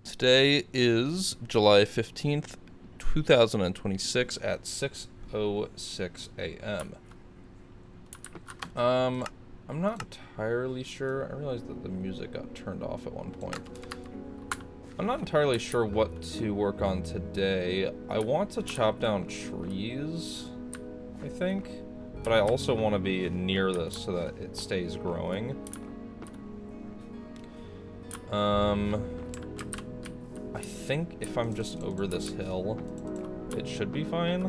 Today is July 15th, 2026 at 6:06 a.m. I'm not entirely sure. I realized that the music got turned off at one point. I'm not entirely sure what to work on today. I want to chop down trees, I think, but I also want to be near this so that it stays growing. I think if I'm just over this hill, it should be fine.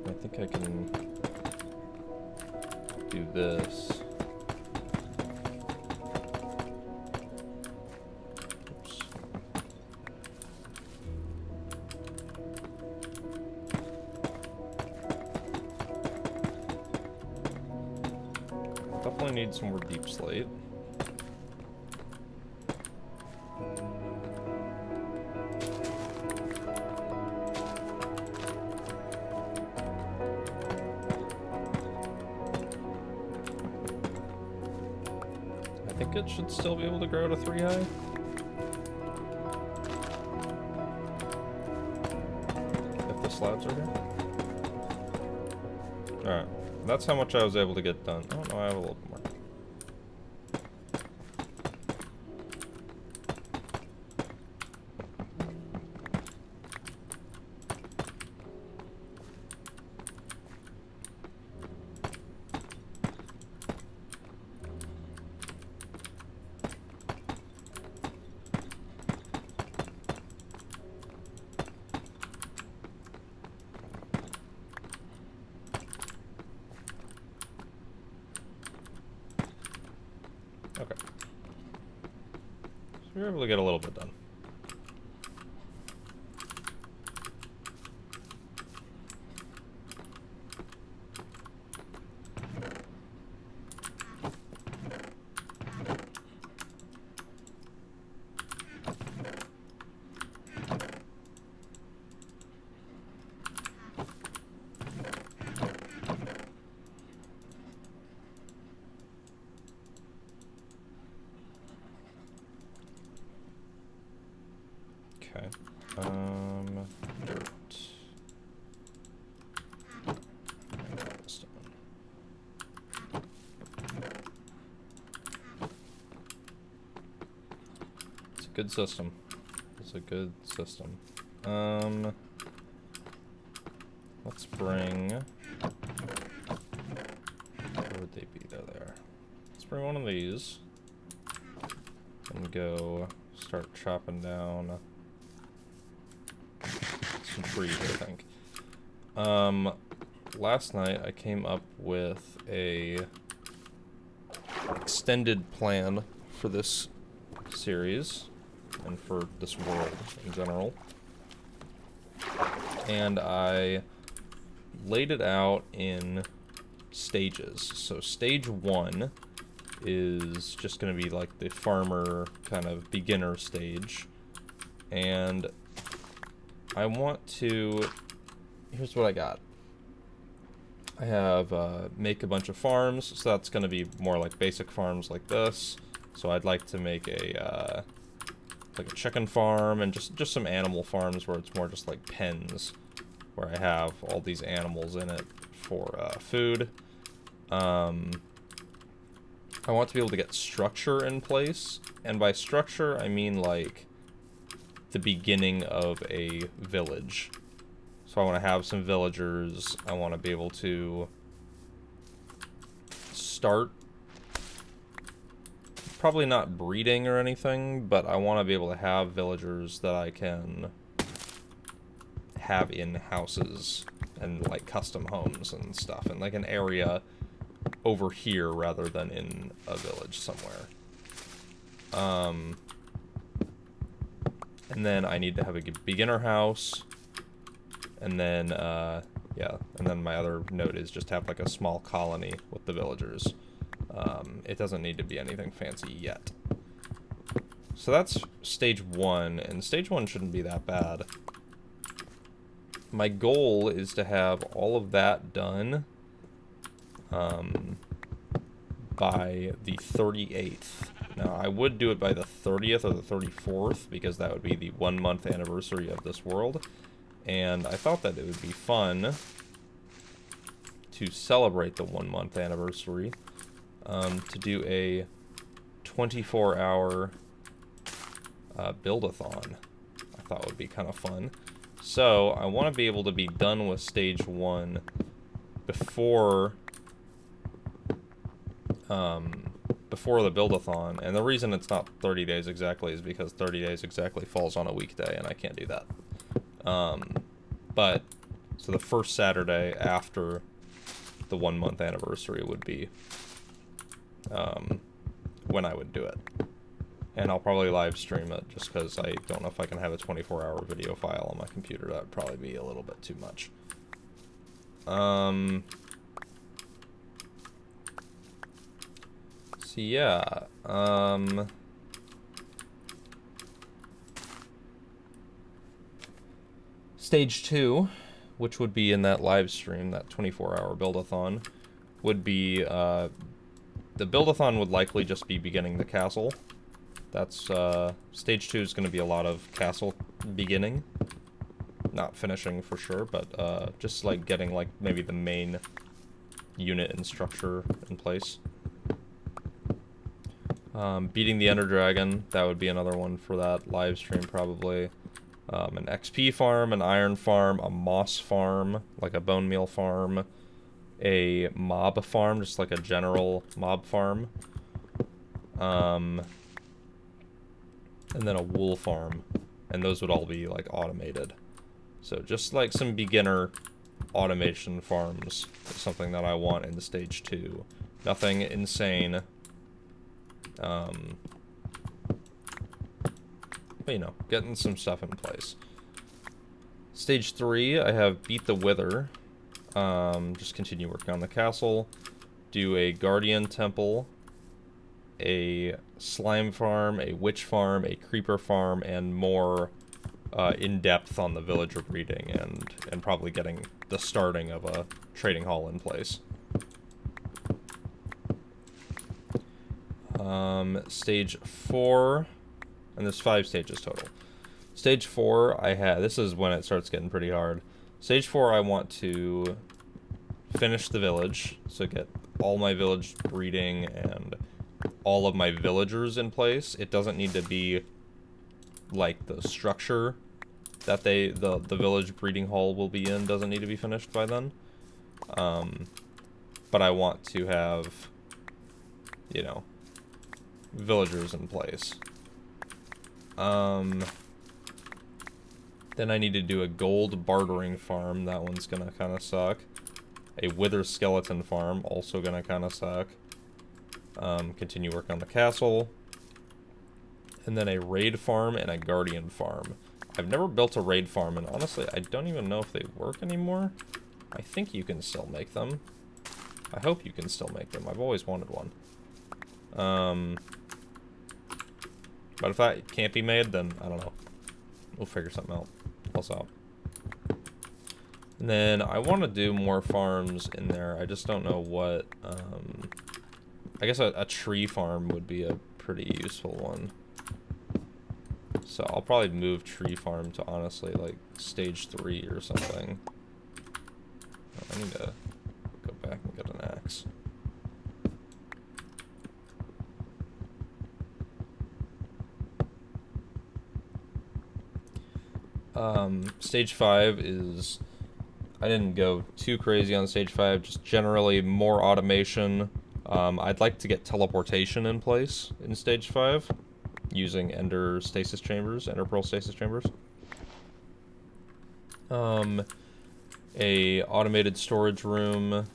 I think I can do this. Oops. Definitely need some more deep slate. I think it should still be able to grow to 3 high. If the slabs are here. Alright. That's how much I was able to get done. Oh no, I have a little bit more. Okay. So we're able to get a little bit done. Okay. Dirt. Stone. It's a good system. It's a good system. Let's bring... Where would they be? There they are. Let's bring one of these. And go start chopping down some trees, I think. Last night I came up with a extended plan for this series and for this world in general. And I laid it out in stages. So stage 1 is just going to be like the farmer kind of beginner stage. And I want to... Here's what I got. I have make a bunch of farms, so that's going to be more like basic farms like this. So I'd like to make a like a chicken farm and just some animal farms where it's more just like pens, where I have all these animals in it for food. I want to be able to get structure in place, and by structure I mean like the beginning of a village. So I want to have some villagers. I want to be able to start, probably not breeding or anything, but I want to be able to have villagers that I can have in houses and like custom homes and stuff, and like an area over here rather than in a village somewhere. And then I need to have a beginner house. And then, yeah, and then my other note is just have like a small colony with the villagers. It doesn't need to be anything fancy yet. So that's stage 1, and stage 1 shouldn't be that bad. My goal is to have all of that done by the 38th. Now, I would do it by the 30th or the 34th, because that would be the 1 month anniversary of this world. And I thought that it would be fun to celebrate the 1 month anniversary, to do a 24-hour build-a-thon. I thought would be kind of fun. So, I want to be able to be done with stage 1 before the build-a-thon. And the reason it's not 30 days exactly is because 30 days exactly falls on a weekday, and I can't do that. But, so the first Saturday after the 1 month anniversary would be when I would do it. And I'll probably live stream it, just because I don't know if I can have a 24-hour video file on my computer. That would probably be a little bit too much. So yeah, stage 2, which would be in that live stream, that 24-hour build-a-thon, would be, the build-a-thon would likely just be beginning the castle. That's, stage 2 is going to be a lot of castle beginning. Not finishing for sure, but, just, like, getting, like, maybe the main unit and structure in place. Beating the Ender Dragon, that would be another one for that live stream probably. An XP farm, an iron farm, a moss farm, like a bone meal farm, a mob farm, just like a general mob farm, and then a wool farm, and those would all be like automated. So just like some beginner automation farms is something that I want in the stage 2. Nothing insane. But, you know, getting some stuff in place. Stage 3, I have Beat the Wither. Just continue working on the castle. Do a Guardian Temple, a Slime Farm, a Witch Farm, a Creeper Farm, and more in-depth on the villager breeding and probably getting the starting of a trading hall in place. Stage 4, and there's 5 stages total. Stage 4, this is when it starts getting pretty hard. Stage 4, I want to finish the village, so get all my village breeding and all of my villagers in place. It doesn't need to be like the structure that the village breeding hall will be in doesn't need to be finished by then. But I want to have, you know, villagers in place. Then I need to do a gold bartering farm. That one's gonna kind of suck. A wither skeleton farm, also gonna kind of suck. Continue working on the castle. And then a raid farm and a guardian farm. I've never built a raid farm, and honestly, I don't even know if they work anymore. I think you can still make them. I hope you can still make them. I've always wanted one. But if that can't be made, then I don't know. We'll figure something else out. And then I want to do more farms in there. I just don't know what. I guess a tree farm would be a pretty useful one. So I'll probably move tree farm to honestly like stage 3 or something. I need to go back and get an axe. Stage 5 is, I didn't go too crazy on stage 5, just generally more automation. I'd like to get teleportation in place in stage 5, using Ender Pearl stasis chambers. A automated storage room,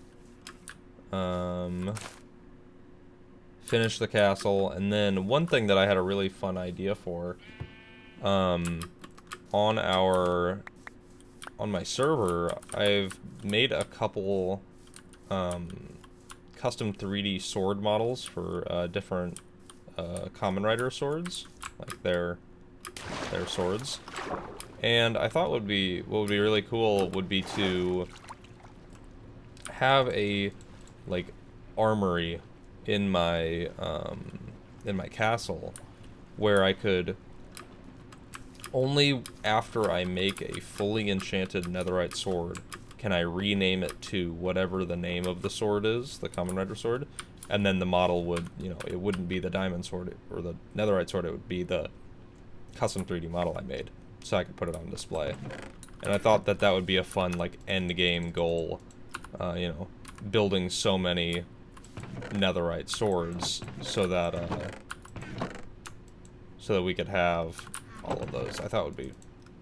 finish the castle, and then one thing that I had a really fun idea for, on my server, I've made a couple custom 3D sword models for different Common Rider swords, like their swords. And I thought what would be really cool would be to have a like armory in my castle, where I could only after I make a fully enchanted netherite sword can I rename it to whatever the name of the sword is, the Common Rider sword, and then the model would, you know, it wouldn't be the diamond sword or the netherite sword, it would be the custom 3D model I made, so I could put it on display. And I thought that that would be a fun, like, end game goal, you know, building so many netherite swords so that we could have all of those. I thought it would be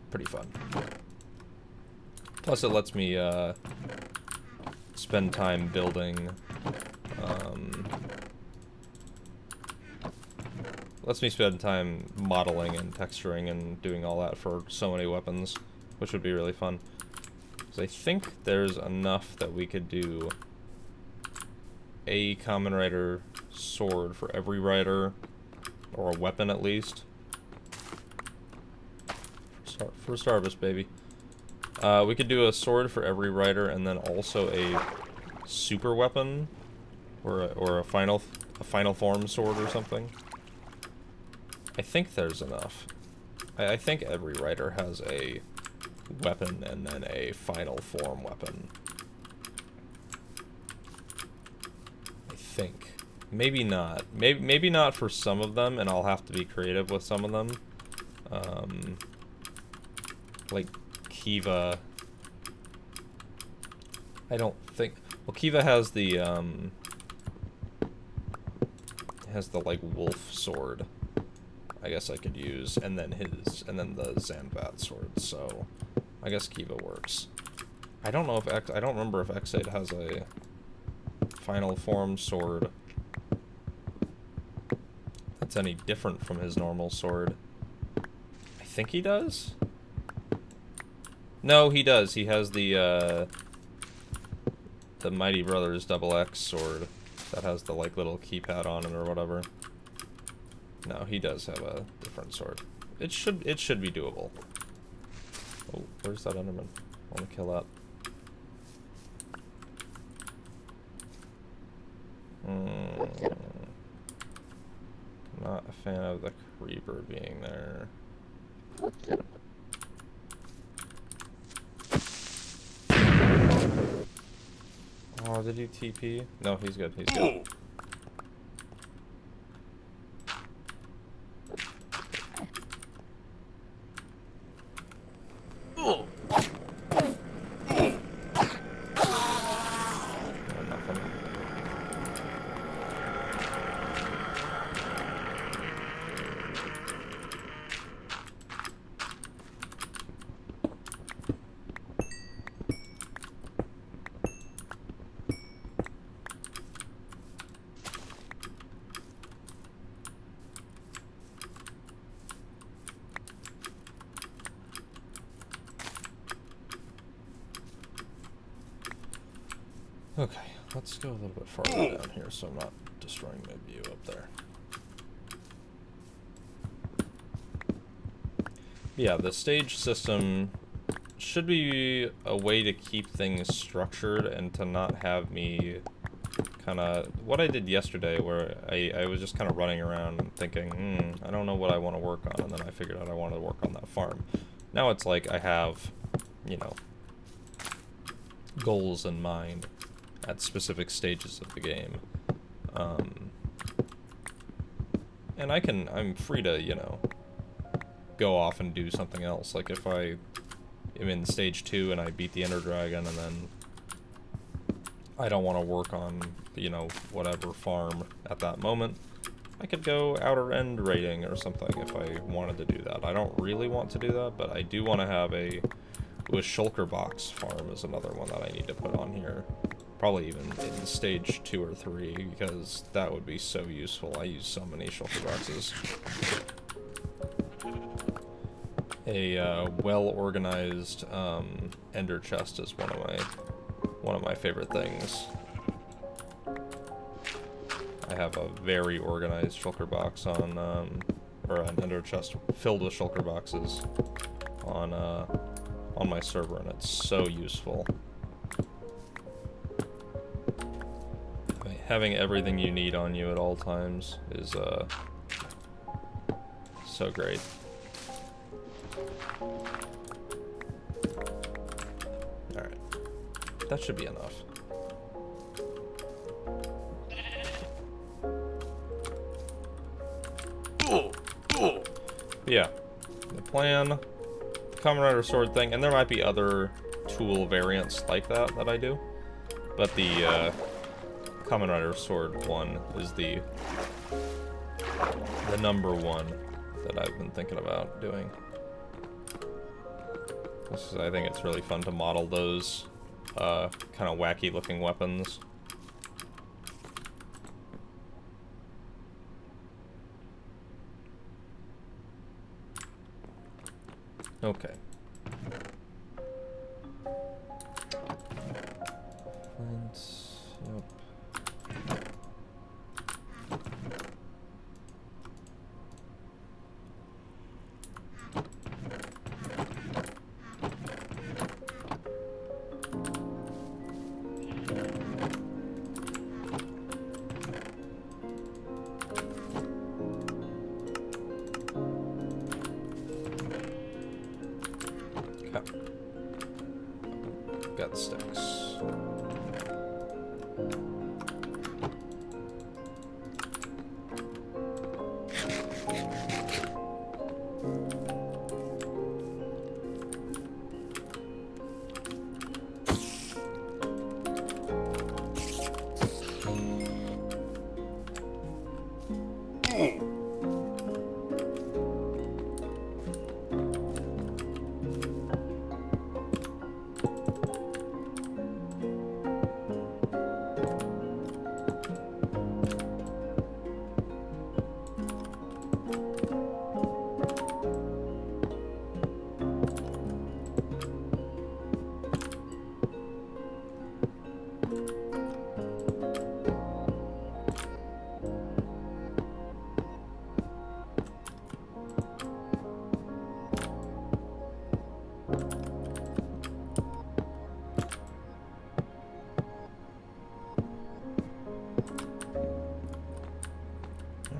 pretty fun. Plus, it lets me spend time building. Lets me spend time modeling and texturing and doing all that for so many weapons, which would be really fun. Because I think there's enough that we could do a Common Rider sword for every rider, or a weapon at least. First harvest, baby. We could do a sword for every rider, and then also a super weapon, or a final form sword or something. I think there's enough. I think every rider has a weapon and then a final form weapon. I think. Maybe not. Maybe not for some of them, and I'll have to be creative with some of them. Like Kiva. I don't think. Well, Kiva has the like wolf sword. I guess I could use, and then the Zanvat sword. So, I guess Kiva works. I don't know if I don't remember if X8 has a final form sword that's any different from his normal sword. I think he does. No, he does. He has the Mighty Brothers XX sword that has the like little keypad on it or whatever. No, he does have a different sword. It should be doable. Oh, where's that Enderman? I want to kill that. Not a fan of the creeper being there. Oh, did you TP? No, he's good. He's good. Okay, let's go a little bit farther down here so I'm not destroying my view up there. Yeah, the stage system should be a way to keep things structured and to not have me kind of... What I did yesterday, where I was just kind of running around and thinking, I don't know what I want to work on, and then I figured out I wanted to work on that farm. Now it's like I have, you know, goals in mind at specific stages of the game. And I'm free to, you know, go off and do something else. Like if I am in stage 2 and I beat the Ender Dragon and then I don't want to work on, you know, whatever farm at that moment, I could go outer end raiding or something if I wanted to do that. I don't really want to do that, but I do want to have a Shulker Box farm is another one that I need to put on here. Probably even in stage 2 or 3, because that would be so useful. I use so many Shulker Boxes. A well-organized ender chest is one of my favorite things. I have a very organized Shulker Box on, or an ender chest filled with Shulker Boxes on my server, and it's so useful. having everything you need on you at all times is so great. Alright. That should be enough. Yeah. The plan, the Kamen Rider sword thing, and there might be other tool variants like that I do. But the Kamen Rider sword one is the number one that I've been thinking about doing. I think it's really fun to model those kind of wacky looking weapons. Okay. Yep. Got sticks.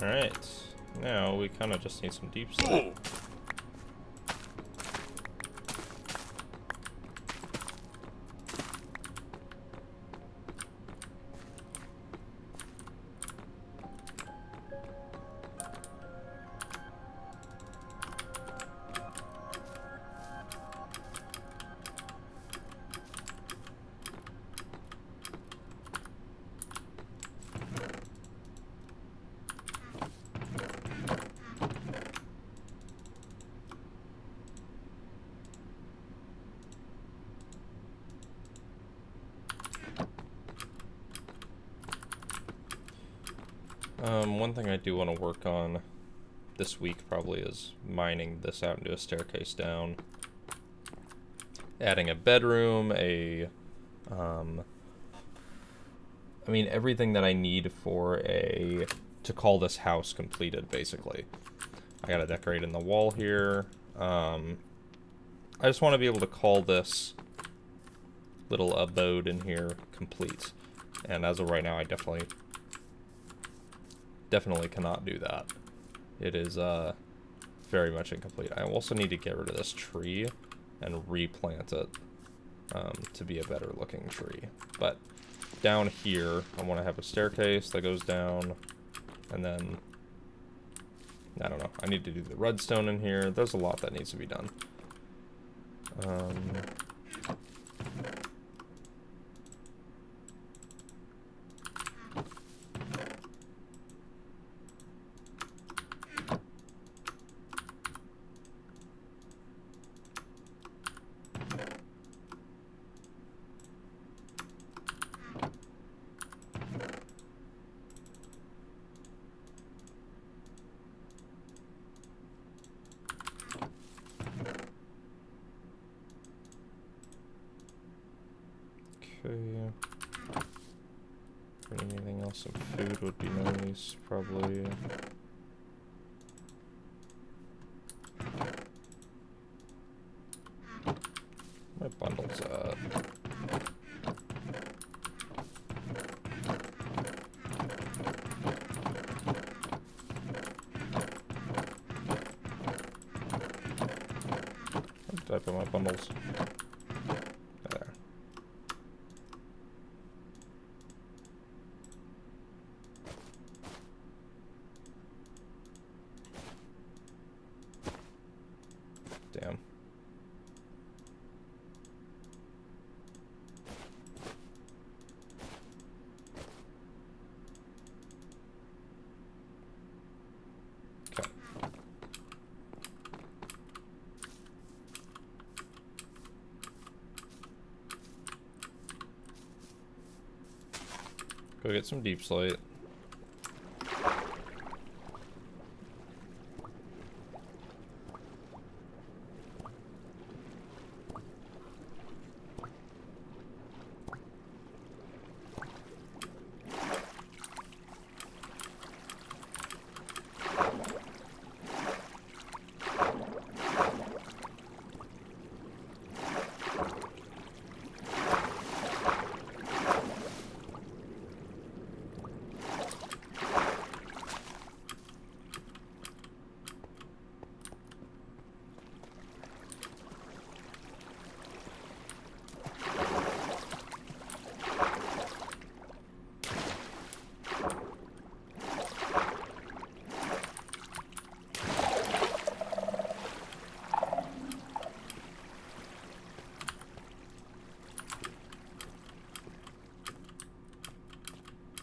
Alright, now we kind of just need some deep slate. One thing I do want to work on this week probably is mining this out into a staircase down. Adding a bedroom, I mean, everything that I need for to call this house completed, basically. I gotta decorate in the wall here. I just want to be able to call this little abode in here complete. And as of right now, I definitely cannot do that. It is very much incomplete. I also need to get rid of this tree and replant it to be a better looking tree. But down here, I want to have a staircase that goes down, and then I don't know. I need to do the redstone in here. There's a lot that needs to be done. Anything else? Some food would be nice, probably. My bundles at? look at my bundles. There. Damn. Okay. Go get some deep slate.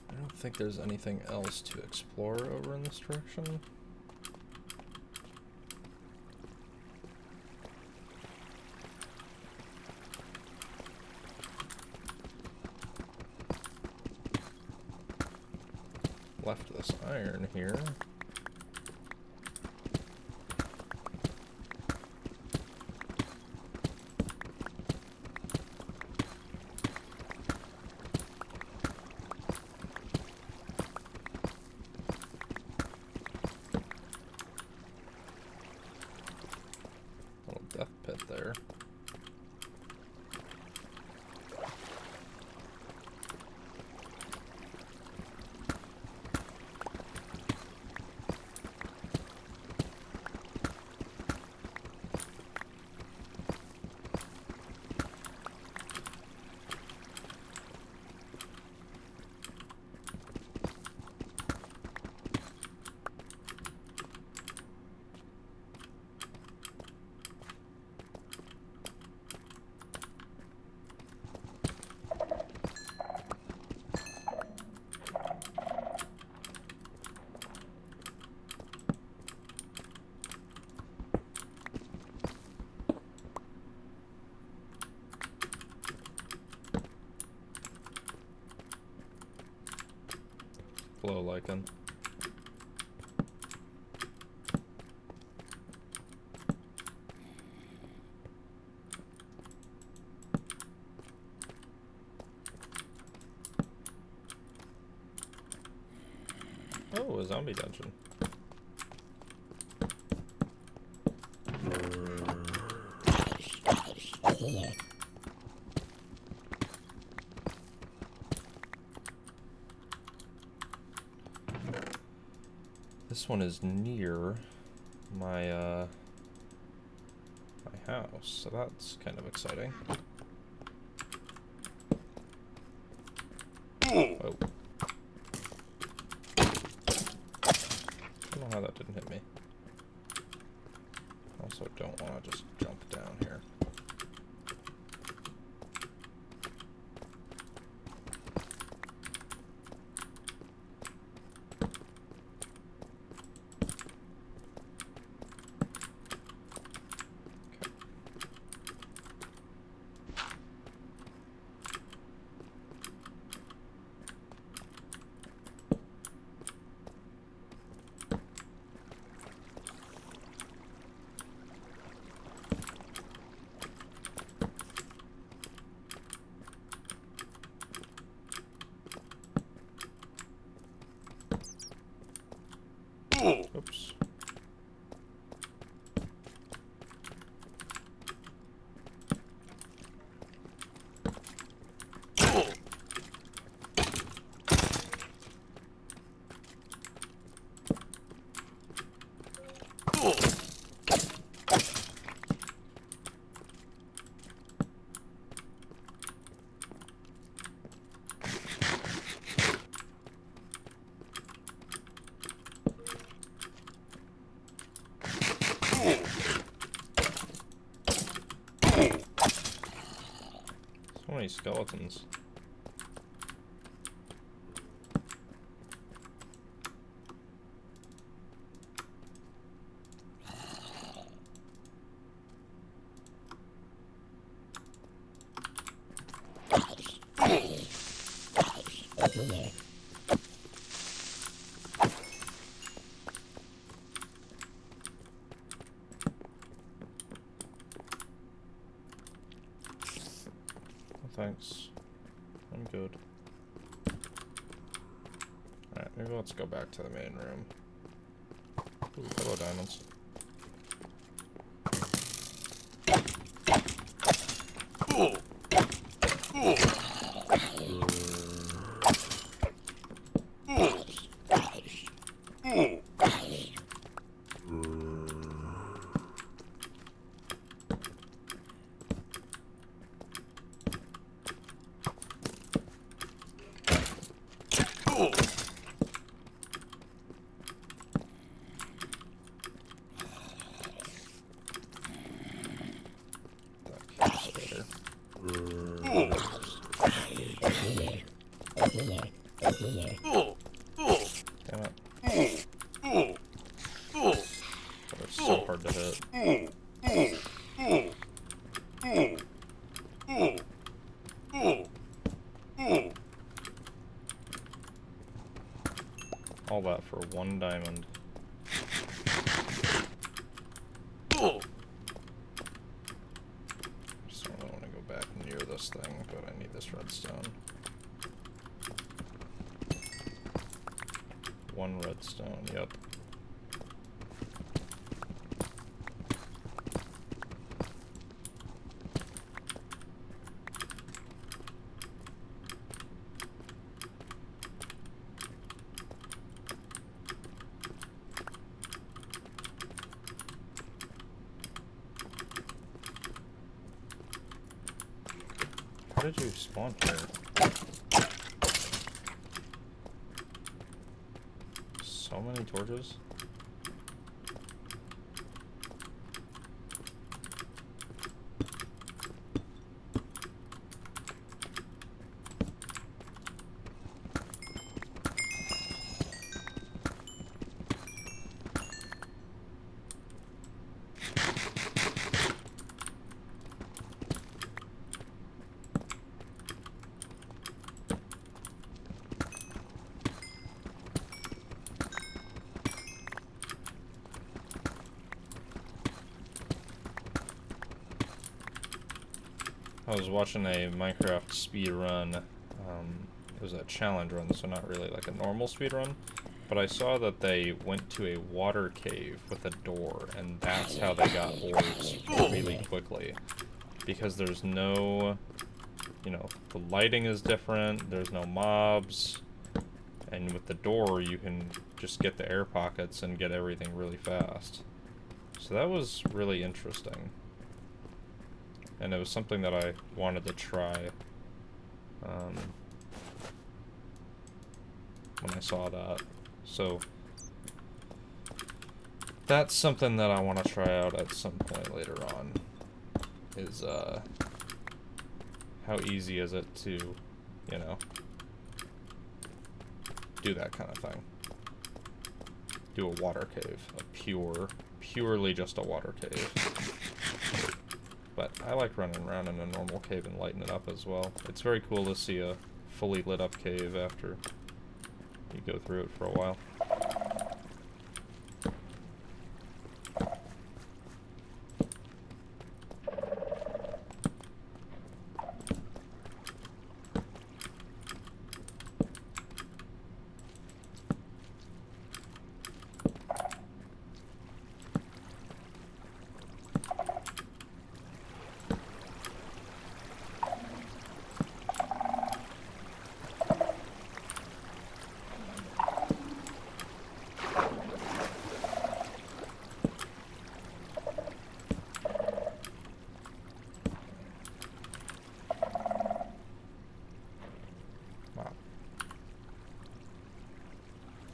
I don't think there's anything else to explore over in this direction. Left this iron here. Little death pit there. Glow lichen. Oh, a zombie dungeon. This one is near my my house, so that's kind of exciting. Oh. I don't know how that didn't hit me. Also don't want to just jump down here. Oops. skeletons. Thanks. I'm good. Alright, maybe let's go back to the main room. Ooh, hello, diamonds. Damn it. That is so hard to hit. All that for 1 diamond. Just don't really want to go back near this thing, but I need this redstone. 1 redstone, yep. How did you spawn here? So many torches? I was watching a Minecraft speed run. It was a challenge run, so not really like a normal speed run. But I saw that they went to a water cave with a door, and that's how they got ores really quickly. Because there's no, you know, the lighting is different, there's no mobs, and with the door you can just get the air pockets and get everything really fast. So that was really interesting. And it was something that I wanted to try when I saw that. So that's something that I want to try out at some point later on. Is how easy is it to, you know, do that kind of thing. Do a water cave, purely just a water cave. But I like running around in a normal cave and lighting it up as well. It's very cool to see a fully lit up cave after you go through it for a while.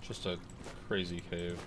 Just a crazy cave.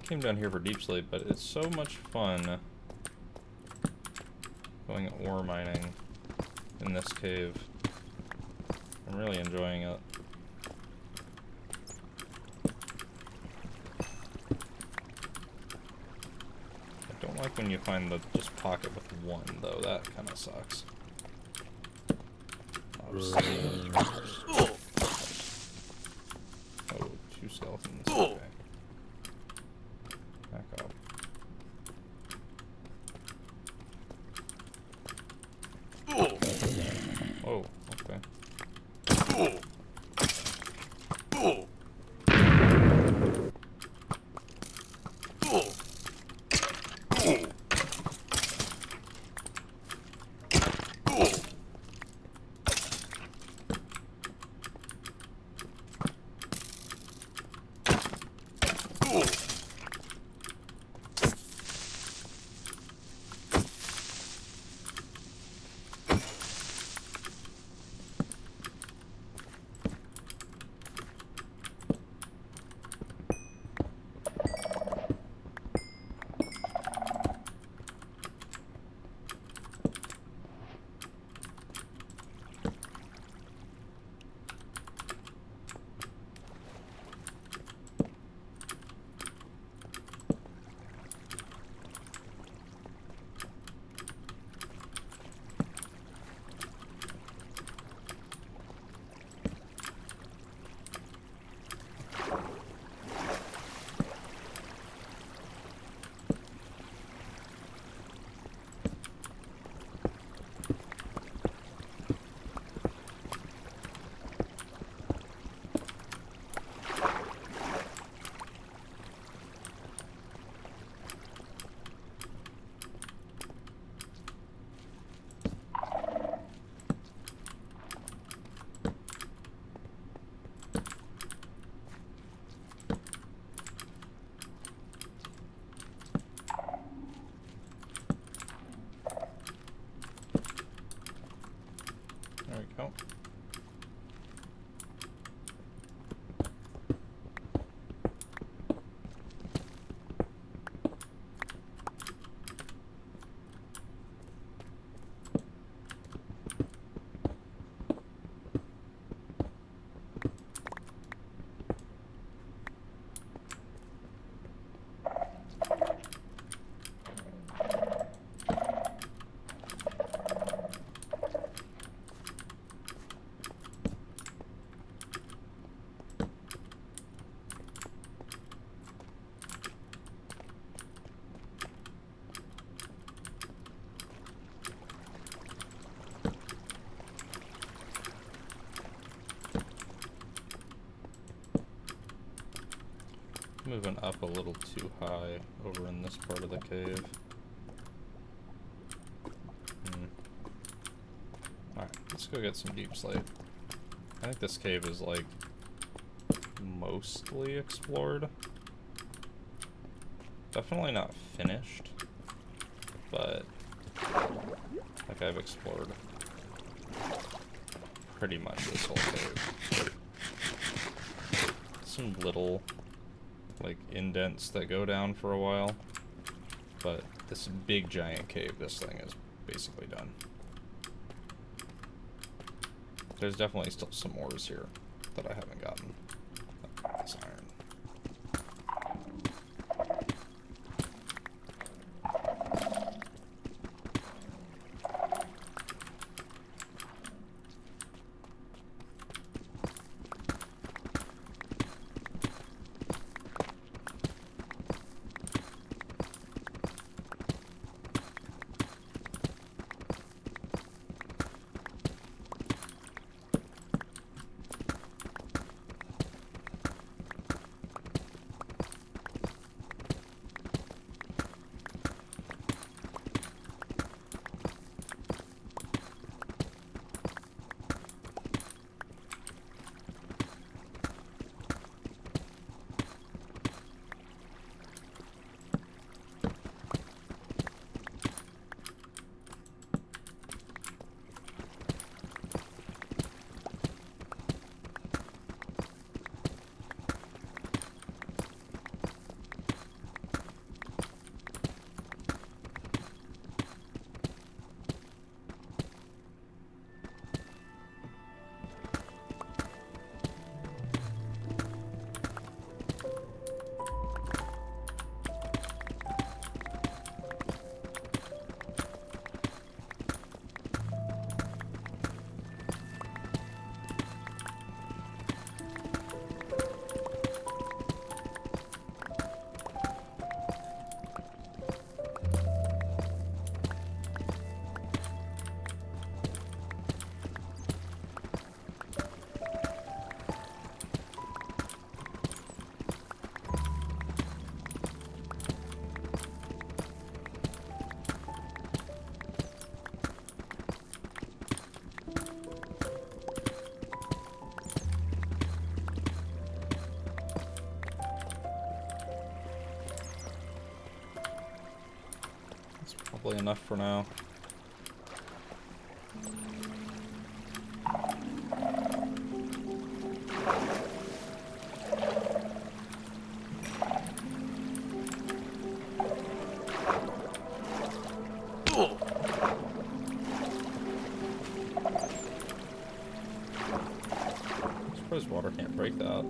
Came down here for deep sleep, but it's so much fun going ore mining in this cave. I'm really enjoying it. I don't like when you find the just pocket with one, though. That kind of sucks. Oh, two skeletons. Okay. Back up. Oh, okay. There we go. Moving up a little too high over in this part of the cave. Alright, let's go get some deep slate. I think this cave is like mostly explored. Definitely not finished, but like I've explored pretty much this whole cave. Some little like indents that go down for a while, but this big giant cave, this thing is basically done. There's definitely still some ores here that I haven't gotten. This iron. probably enough for now. I suppose water can't break that.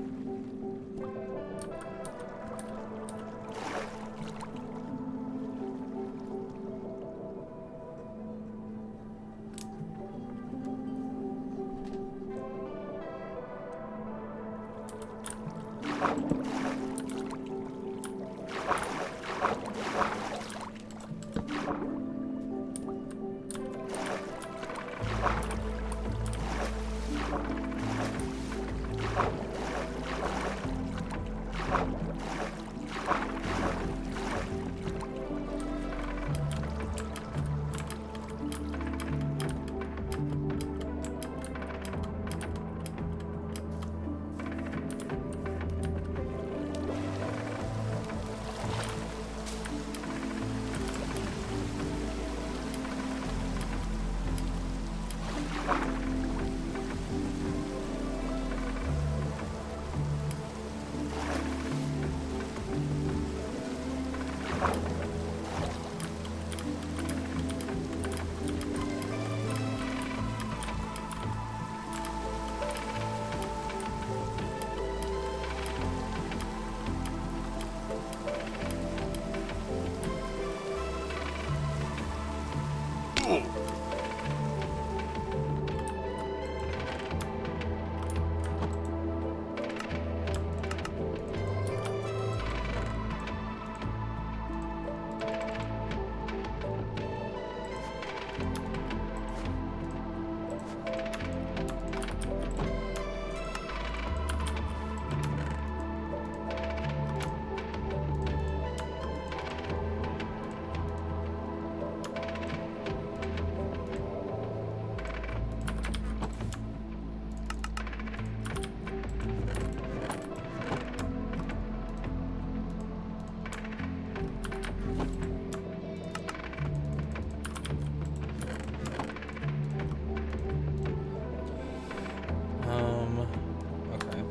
Okay.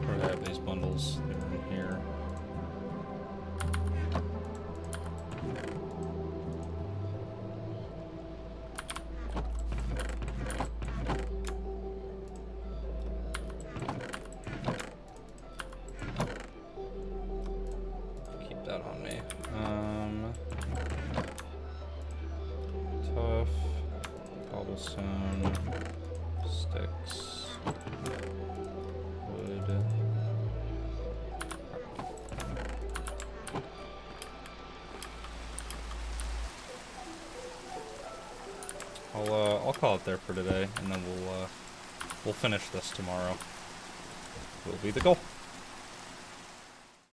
Where do I have these bundles? They're in here. Keep that on me. Tough, cobblestone, sticks, wood. I'll call it there for today, and then we'll finish this tomorrow. Will be the goal.